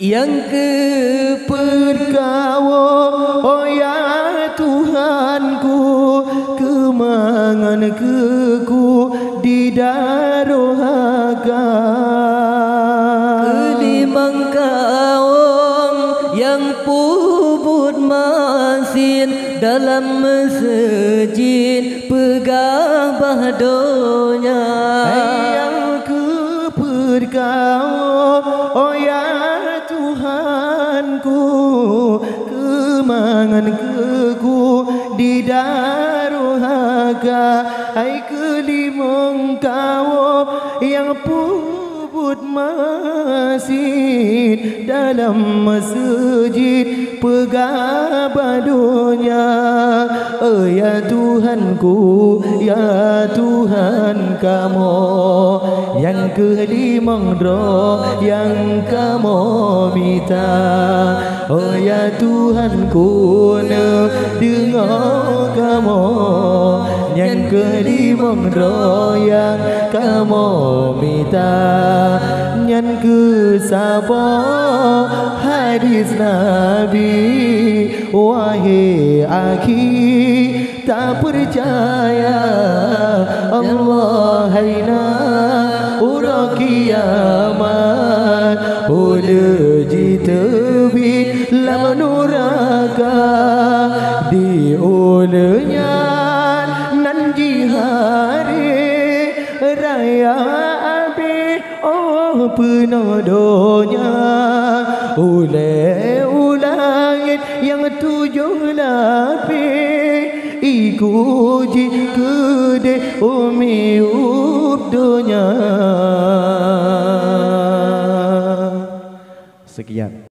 yang keperkawo, oh ya Tuhanku, kemangan keku di darohaga. Kelimang kaum yang puput masin dalam masjid pegabah donya. Yang keperkawo, oh ya Tuhanku, kemangan keku di darohaga. Hai kelimang kaum yang puput masjid dalam masjid pegabah dunia. Oh ya Tuhanku, ya Tuhan kamu yang kelimang roh yang kamu minta. Oh ya Tuhanku, dengar kamu yang kelimang roh yang kamu minta. Yang kesabar hadis Nabi, wahai akhi tak percaya Allah haina ura kiamat boleh jitebit lam nuraka di ulenya nan jihari raya abi oh penodonya oleh ulangit yang tujuh lapis ikuji kede umi ubdonya. Sekian.